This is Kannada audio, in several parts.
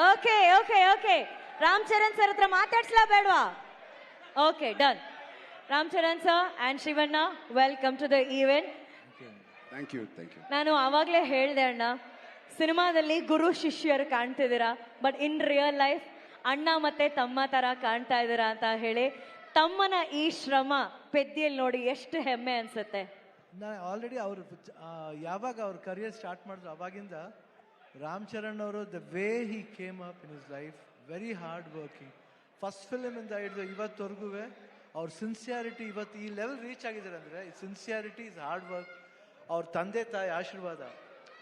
Okay okay okay Ram Charan sir ಹತ್ರ ಮಾತಾಡ್ಸ್ಲಾ ಬೇಡವಾ? Okay done. Ram Charan sir and Shivanna, welcome to the event. Thank you. ನಾನು ಆವಾಗಲೇ ಹೇಳ್ದೆ ಅಣ್ಣ, ಸಿನಿಮಾದಲ್ಲಿ ಗುರು ಶಿಷ್ಯರು ಕಾಣ್ತಿದ್ದೀರಾ, ಬಟ್ ಇನ್ ರಿಯಲ್ ಲೈಫ್ ಅಣ್ಣ ಮತ್ತೆ ತಮ್ಮ ತರ ಕಾಣ್ತಾ ಇದ್ದೀರಾ ಅಂತ ಹೇಳಿ ತಮ್ಮನ ಈ ಶ್ರಮ ಪೆದ್ದಿಯಲ್ಲಿ ನೋಡಿ ಎಷ್ಟು ಹೆಮ್ಮೆ ಅನ್ಸುತ್ತೆ. ನಾನು ಆಲ್ರೆಡಿ ಅವರು ಯಾವಾಗ ಅವ್ರ ಕರಿಯರ್ ಸ್ಟಾರ್ಟ್ ಮಾಡಿದ್ರು ಅವಾಗಿಂದ ರಾಮ್ ಚರಣ್ ಅವರು the way he came up in his life, very hard working. First ಫಿಲ್ಮಿಂದ ಹಿಡಿದು ಇವತ್ತವರೆಗೂ ಅವ್ರ ಸಿನ್ಸಿಯಾರಿಟಿ ಇವತ್ತು ಈ ಲೆವೆಲ್ ರೀಚ್ ಆಗಿದ್ದಾರೆ ಅಂದರೆ ಸಿನ್ಸಿಯಾರಿಟಿ ಇಸ್ ಹಾರ್ಡ್ ವರ್ಕ್. ಅವ್ರ ತಂದೆ ತಾಯಿ ಆಶೀರ್ವಾದ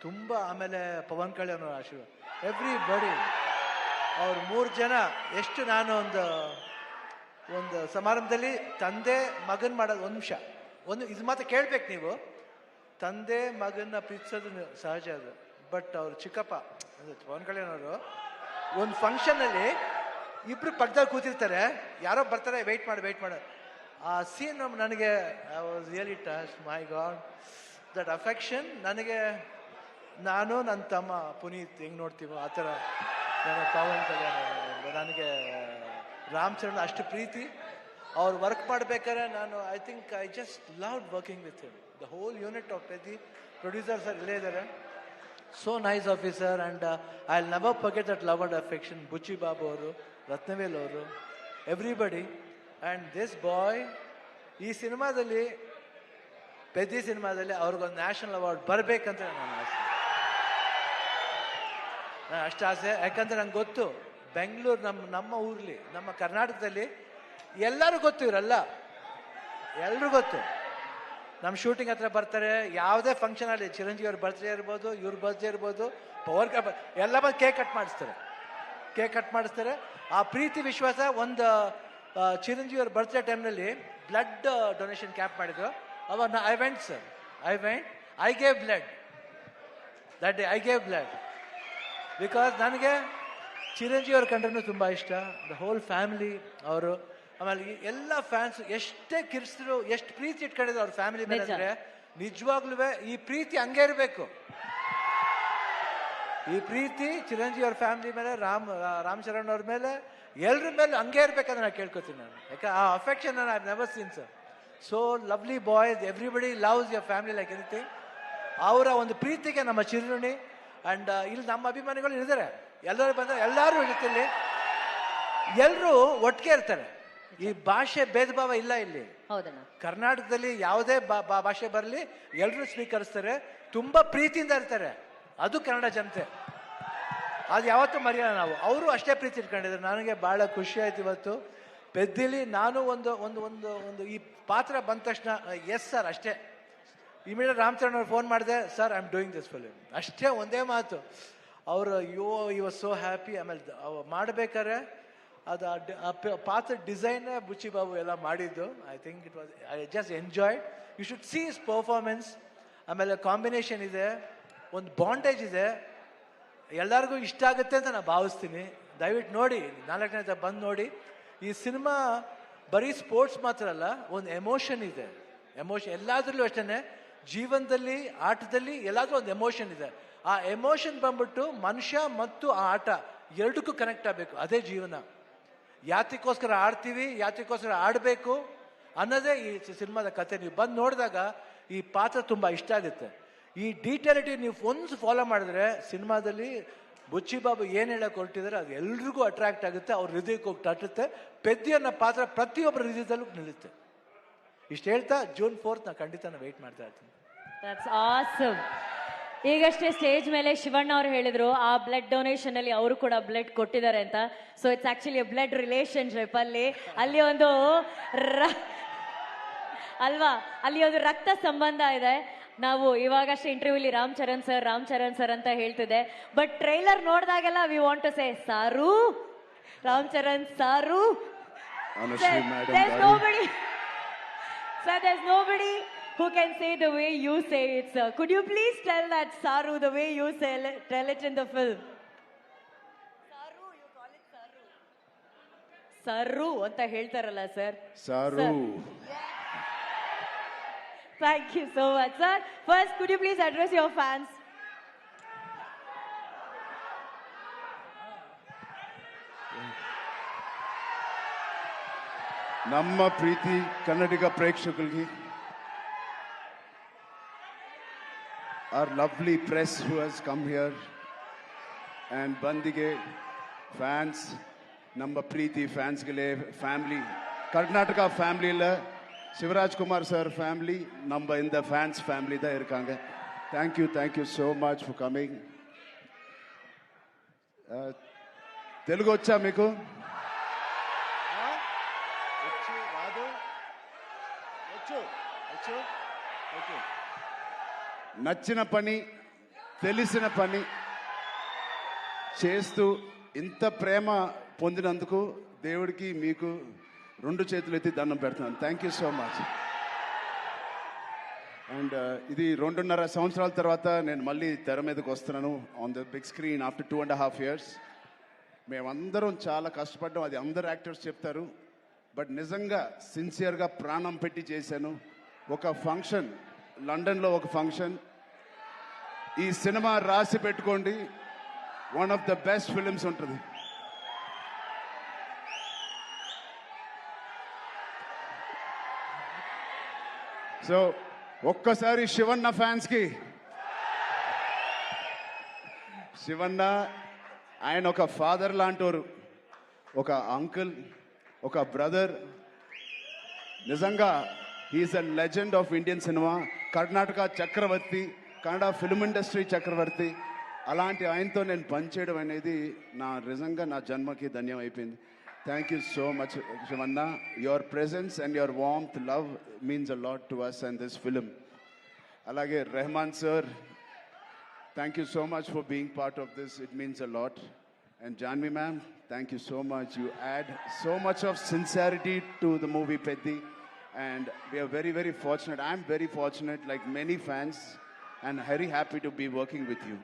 ತುಂಬ, ಆಮೇಲೆ ಪವನ್ ಕಲ್ಯಾಣ್ ಅವರ ಆಶೀರ್ವಾದ, ಎವ್ರಿ ಬಡಿ. ಅವ್ರು 3 ಜನ ಎಷ್ಟು ನಾನು ಒಂದು ಸಮಾರಂಭದಲ್ಲಿ ತಂದೆ ಮಗನ್ ಮಾಡೋದು, ಒಂದು ನಿಮಿಷ ಇದು ಮಾತ್ರ ಕೇಳ್ಬೇಕು ನೀವು. ತಂದೆ ಮಗನ್ನ ಪ್ರೀತಿಸೋದು ಸಹಜ ಅದು, ಬಟ್ ಅವ್ರು ಚಿಕ್ಕಪ್ಪ ಪವನ್ ಕಲ್ಯಾಣ್ ಅವರು ಒಂದು ಫಂಕ್ಷನಲ್ಲಿ ಇಬ್ರು ಪಕ್ಕದಲ್ಲಿ ಕೂತಿರ್ತಾರೆ, ಯಾರೋ ಬರ್ತಾರೆ, ವೆಯ್ಟ್ ಮಾಡು. ಆ ಸೀನ್ ನನಗೆ I was really touch. My god, that affection ನನಗೆ, ನಾನು ನನ್ನ ತಮ್ಮ ಪುನೀತ್ ಹೆಂಗೆ ನೋಡ್ತೀವೋ ಆ ಥರ ನನ್ನ ಪವನ್ ಕಲ್ಯಾಣ್ ನನಗೆ ರಾಮ್ ಚರಣ್ ಅಷ್ಟು ಪ್ರೀತಿ. ಅವ್ರು ವರ್ಕ್ ಮಾಡ್ಬೇಕಾದ್ರೆ ನಾನು I just loved working with him. The whole unit of Peddi producers ಇಲ್ಲೇ ಇದ್ದಾರೆ. So nice officer, and I'll never forget that love and affection. Buchi Babu ಅವರು, ರತ್ನವೇಲ್ ಅವರು, ಎವ್ರಿಬಡಿ. ಆ್ಯಂಡ್ ದಿಸ್ ಬಾಯ್ ಈ ಸಿನಿಮಾದಲ್ಲಿ, ಪೆದ್ದಿ ಸಿನಿಮಾದಲ್ಲಿ ಅವ್ರಿಗೊಂದು ನ್ಯಾಷನಲ್ ಅವಾರ್ಡ್ ಬರಬೇಕಂತ ನನ್ನ ಆಸೆ. ಅಷ್ಟು ಆಸೆ, ಯಾಕಂದ್ರೆ ನಂಗೆ ಗೊತ್ತು ಬೆಂಗಳೂರು ನಮ್ಮ ಊರ್ಲಿ, ನಮ್ಮ ಕರ್ನಾಟಕದಲ್ಲಿ ಎಲ್ಲರೂ ಗೊತ್ತು, ಇವರೆಲ್ಲ ಎಲ್ರೂ ಗೊತ್ತು. ನಮ್ಮ ಶೂಟಿಂಗ್ ಹತ್ರ ಬರ್ತಾರೆ, ಯಾವುದೇ ಫಂಕ್ಷನ್ ಅಲ್ಲಿ, ಚಿರಂಜೀವಿ ಅವ್ರ ಬರ್ತ್ಡೇ ಇರ್ಬೋದು, ಇವ್ರ ಬರ್ತ್ಡೇ ಇರ್ಬೋದು, ಪವರ್ ಎಲ್ಲ ಬಂದು ಕೇಕ್ ಕಟ್ ಮಾಡಿಸ್ತಾರೆ. ಆ ಪ್ರೀತಿ ವಿಶ್ವಾಸ. ಒಂದು ಚಿರಂಜೀವಿ ಅವ್ರ ಬರ್ತ್ಡೇ ಟೈಮ್ನಲ್ಲಿ ಬ್ಲಡ್ ಡೊನೇಷನ್ ಕ್ಯಾಂಪ್ ಮಾಡಿದ್ರು. ಅವಾಗ I went, I gave blood that day. Because ನನಗೆ ಚಿರಂಜೀವಿ ಅವ್ರ ಕಂಡ್ರೂ ತುಂಬ ಇಷ್ಟ. ದ ಹೋಲ್ ಫ್ಯಾಮಿಲಿ ಅವರು, ಆಮೇಲೆ ಎಲ್ಲ ಫ್ಯಾನ್ಸ್ ಎಷ್ಟೇ ಕಿರ್ಸಿದ್ರು, ಎಷ್ಟು ಪ್ರೀತಿ ಇಟ್ಕೊಂಡಿದ್ರು ಅವ್ರ ಫ್ಯಾಮಿಲಿ ಮೇಲೆ ಅಂದ್ರೆ ನಿಜವಾಗ್ಲೂ ಈ ಪ್ರೀತಿ ಹಂಗೆ ಇರಬೇಕು. ಈ ಪ್ರೀತಿ ಚಿರಂಜೀವಿ ಅವ್ರ ಫ್ಯಾಮಿಲಿ ಮೇಲೆ, ರಾಮ್ ಚರಣ್ ಅವ್ರ ಮೇಲೆ, ಎಲ್ರ ಮೇಲೆ ಹಂಗೆ ಇರ್ಬೇಕಂತ ನಾನು ಕೇಳ್ಕೊತೀನಿ. ನಾನು ಯಾಕೆ ಆ affection I have never seen sir. So lovely boys, everybody loves your family like anything. ಅವರ ಒಂದು ಪ್ರೀತಿಗೆ ನಮ್ಮ ಚಿರುಣಿ. ಅಂಡ್ ಇಲ್ಲಿ ನಮ್ಮ ಅಭಿಮಾನಿಗಳು ಇದ್ದಾರೆ, ಎಲ್ಲರೂ ಬಂದರೆ ಎಲ್ಲರೂ ಇರುತ್ತೆ, ಎಲ್ಲರೂ ಒಟ್ಟಿಗೆ ಇರ್ತಾರೆ. ಈ ಭಾಷೆ ಭೇದ ಭಾವ ಇಲ್ಲ ಇಲ್ಲಿ. ಕರ್ನಾಟಕದಲ್ಲಿ ಯಾವುದೇ ಭಾಷೆ ಬರಲಿ ಎಲ್ಲರೂ ಸ್ವೀಕರಿಸ್ತಾರೆ, ತುಂಬಾ ಪ್ರೀತಿಯಿಂದ ಇರ್ತಾರೆ. ಅದು ಕನ್ನಡ ಜನತೆ, ಅದು ಯಾವತ್ತೂ ಮರೆಯಲ್ಲ ನಾವು. ಅವರು ಅಷ್ಟೇ ಪ್ರೀತಿ ಇಟ್ಕೊಂಡಿದ್ದಾರೆ. ನನಗೆ ಬಹಳ ಖುಷಿ ಆಯ್ತು ಇವತ್ತು ಪೆದ್ದಿಲಿ. ನಾನು ಒಂದು ಈ ಪಾತ್ರ ಬಂದ ತಕ್ಷಣ ಎಸ್ ಸರ್ ಅಷ್ಟೇ. ಇಮಿಡಿಯೇಟ್ ರಾಮ್ ಚರಣ್ ಅವ್ರು ಫೋನ್ ಮಾಡಿದೆ, sir I am doing this film, ಅಷ್ಟೇ ಒಂದೇ ಮಾತು. ಅವರು ಈ ವಾಸ್ ಸೋ ಹ್ಯಾಪಿ. ಆಮೇಲೆ ಮಾಡ್ಬೇಕಾದ್ರೆ ಅದು ಪಾತ್ರ ಡಿಸೈನ್ ಬುಚ್ಚಿ ಬಾಬು ಎಲ್ಲ ಮಾಡಿದ್ದು. I think it was, I just enjoyed. You should see his performance. ಆಮೇಲೆ ಕಾಂಬಿನೇಷನ್ ಇದೆ, ಒಂದು ಬಾಂಡೇಜ್ ಇದೆ, ಎಲ್ಲರಿಗೂ ಇಷ್ಟ ಆಗುತ್ತೆ ಅಂತ ನಾನು ಭಾವಿಸ್ತೀನಿ. ದಯವಿಟ್ಟು ನೋಡಿ, 4ನೇ ಬಂದು ನೋಡಿ. ಈ ಸಿನಿಮಾ ಬರೀ ಸ್ಪೋರ್ಟ್ಸ್ ಮಾತ್ರ ಅಲ್ಲ, ಒಂದು ಎಮೋಷನ್ ಇದೆ. ಎಮೋಷನ್ ಎಲ್ಲಾದ್ರಲ್ಲೂ ಅಷ್ಟೇ, ಜೀವನದಲ್ಲಿ, ಆಟದಲ್ಲಿ ಎಲ್ಲಾದ್ರೂ ಒಂದು ಎಮೋಷನ್ ಇದೆ. ಆ ಎಮೋಷನ್ ಬಂದ್ಬಿಟ್ಟು ಮನುಷ್ಯ ಮತ್ತು ಆ ಆಟ ಎರಡಕ್ಕೂ ಕನೆಕ್ಟ್ ಆಗಬೇಕು. ಅದೇ ಜೀವನ. ಯಾತಕ್ಕೋಸ್ಕರ ಆಡ್ತೀವಿ, ಯಾತಕ್ಕೋಸ್ಕರ ಆಡಬೇಕು ಅನ್ನೋದೇ ಈ ಸಿನಿಮಾದ ಕತೆ. ನೀವು ಬಂದು ನೋಡಿದಾಗ ಈ ಪಾತ್ರ ತುಂಬ ಇಷ್ಟ ಆಗುತ್ತೆ. ಈ ಡೀಟೇಲಿಟಿ ನೀವು ಒಂದು ಫಾಲೋ ಮಾಡಿದ್ರೆ ಸಿನಿಮಾದಲ್ಲಿ ಬುಚ್ಚಿ ಬಾಬು ಏನು ಹೇಳಕ್ಕೆ ಹೊರಟಿದ್ದಾರೆ ಅದು ಎಲ್ರಿಗೂ ಅಟ್ರಾಕ್ಟ್ ಆಗುತ್ತೆ, ಅವ್ರ ಹೃದಯಕ್ಕೆ ಹೋಗಿ ತಟ್ಟುತ್ತೆ. ಪೆದ್ದಿ ಅನ್ನೋ ಪಾತ್ರ ಪ್ರತಿಯೊಬ್ಬರ ಹೃದಯದಲ್ಲೂ ನಿಲ್ಲುತ್ತೆ. ಇಷ್ಟು ಹೇಳ್ತಾ June 4th ನಾನು ಖಂಡಿತ ವೆಯ್ಟ್ ಮಾಡ್ತಾ ಇರ್ತೀನಿ. That's awesome. ಈಗಷ್ಟೇ ಸ್ಟೇಜ್ ಮೇಲೆ ಶಿವಣ್ಣ ಅವರು ಹೇಳಿದ್ರು ಆ ಬ್ಲಡ್ ಡೊನೇಷನ್ ಅಲ್ಲಿ ಅವರು ಕೂಡ ಬ್ಲಡ್ ಕೊಟ್ಟಿದ್ದಾರೆ ಅಂತ. So it's actually blood relationship. ಅಲ್ಲಿ ಒಂದು ಅಲ್ವಾ, ಅಲ್ಲಿ ಒಂದು ರಕ್ತ ಸಂಬಂಧ ಇದೆ. ನಾವು ಇವಾಗಷ್ಟೇ ಇಂಟರ್ವ್ಯೂಲಿ ರಾಮ್ ಚರಣ್ ಸರ್ ಅಂತ ಹೇಳ್ತಿದೆ, ಬಟ್ ಟ್ರೈಲರ್ ನೋಡಿದಾಗೆಲ್ಲ we want to say sir, Ram Charan ಸಾರು. There's nobody who can say the way you say it, sir. Could you please tell that Saru the way you tell it in the film? Saru, you call it Saru. Saru anta ಹೇಳ್ತಾರಲ್ಲ sir. Saru. Thank you so much, sir. First, could you please address your fans? ನಮ್ಮ ಪ್ರೀತಿ ಕನ್ನಡಿಗ ಪ್ರೇಕ್ಷಕರಿಗೆ, our lovely press who has come here, and ಬಂದಿಗೆ ಫ್ಯಾನ್ಸ್, ನಮ್ಮ ಪ್ರೀತಿ ಫ್ಯಾನ್ಸ್ಗಳೇ, ಫ್ಯಾಮಿಲಿ, ಕರ್ನಾಟಕ ಫ್ಯಾಮಿಲಿயில் சிவராஜ் குமார் சார் ஃபேமிலி நம்ம இந்த ஃபேன்ஸ் ஃபேமிலி தான் இருக்காங்க. Thank you so much for coming. Telugu వచ్చా మీకు? నచ్చిన పని, తెలిసిన పని చేస్తూ ఇంత ప్రేమ పొందినందుకు దేవుడికి మీకు రెండు చేతులు ఎత్తి దండం పెడుతున్నాను. Thank you so much. And ఇది 2.5 సంవత్సరాల తర్వాత నేను మళ్ళీ తెర మీదకి వస్తున్నాను on the big screen after 2.5 years. మేమందరం చాలా కష్టపడ్డాం, అది అందరు యాక్టర్స్ చెప్తారు. బట్ నిజంగా సిన్సియర్గా ప్రాణం పెట్టి చేశాను. ఒక ఫంక్షన్, లండన్లో ఒక ఫంక్షన్, ఈ సినిమా రాసి పెట్టుకోండి, one of the best films ఉంటుంది. సో ఒక్కసారి శివన్న ఫ్యాన్స్కి, శివన్న ఆయన ఒక ఫాదర్ లాంటోరు, ఒక అంకుల్, ఒక బ్రదర్. నిజంగా he is a legend of Indian cinema, Karnataka చక్రవర్తి, కన్నడ ఫిల్మ్ ఇండస్ట్రీ చక్రవర్తి. అలాంటి ఆయనతో నేను పనిచేయడం అనేది నిజంగా నా జన్మకి ధన్యం అయిపోయింది. Thank you so much, Shivanna. Your presence and your warmth, love means a lot to us and this film. Alage Rahman sir, thank you so much for being part of this. It means a lot. And Janvi ma'am, thank you so much. You add so much of sincerity to the movie Peddi. And we are very, very fortunate. I'm very fortunate, like many fans, and very happy to be working with you.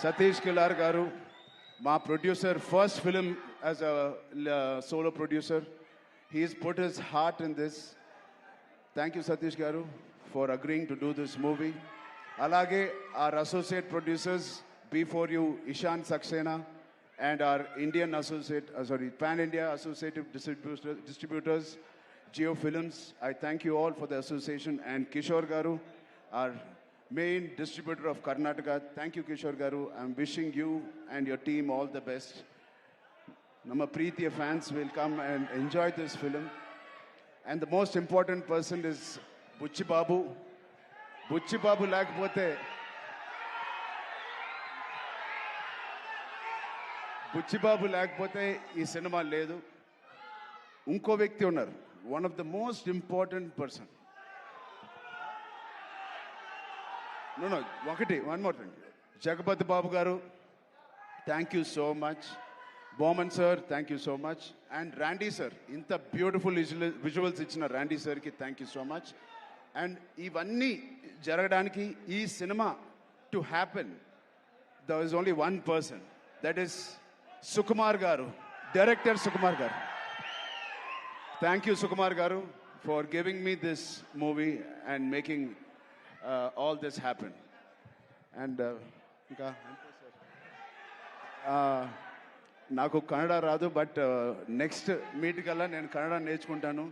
Satish Kilar Garu, my producer, first film as a solo producer. He's put his heart in this. Thank you, Satish Garu, for agreeing to do this movie. Alage, our associate producers, before you, Ishan Saxena, and our Indian associate, Pan-India associative distributors, Geo Films. I thank you all for the association. And Kishore Garu, our main distributor of Karnataka. Thank you, Kishore Garu. I'm wishing you and your team all the best. Nama Preetiya fans will come and enjoy this film. And the most important person is Buchi Babu. Buchi Babu lakapothe, Buchi Babu lakapothe ee cinema ledu. Unko vyakti unnaru, one of the most important person. No, one more thing. Jagapati Babu Garu, thank you so much. Bowman sir, thank you so much. And Randy sir, inta beautiful visuals ichina Randy sir ki thank you so much. And ivanni jaraganiki, ee cinema to happen, there is only one person. That is Sukumar Garu, director Sukumar Garu. Thank you, Sukumar Garu, for giving me this movie and making all this happen. And నాకు కన్నడ రాదు, బట్ నెక్స్ట్ మీట్ కల్లా నేను కన్నడ నేర్చుకుంటాను.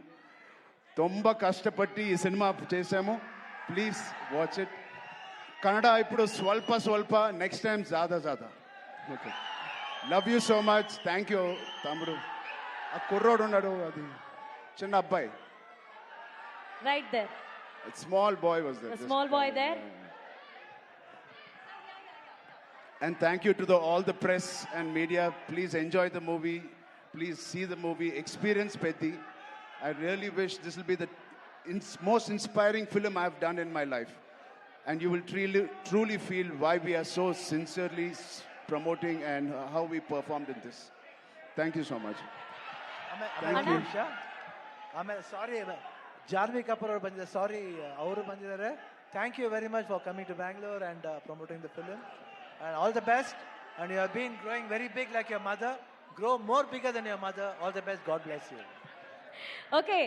ತುಂಬ కష్టపట్టి ఈ సినిమా చేశాము. Please watch it. కన్నడ ఇప్పుడు స్వల్ప, నెక్స్ట్ టైం జాదా. Okay, love you so much. Thank you తమ్ముడు. ఆ కుర్రోడు ఉన్నాడు, అది చిన్న అబ్బాయి. Right there. A small boy was there. A small boy there. And thank you to all the press and media. Please enjoy the movie. Please see the movie. Experience Peddi. I really wish this will be the most inspiring film I've done in my life. And you will truly feel why we are so sincerely promoting and how we performed in this. Thank you so much. Thank you. Sorry, Janvi Kapoor ಅವರು ಬಂದಿದ್ದಾರೆ. ಸಾರಿ, ಅವರು ಬಂದಿದ್ದಾರೆ. Thank you very much for coming to Bangalore and promoting the film. And all the best. And you have been growing very big like your mother. Grow more bigger than your mother. All the best. God bless you. Okay.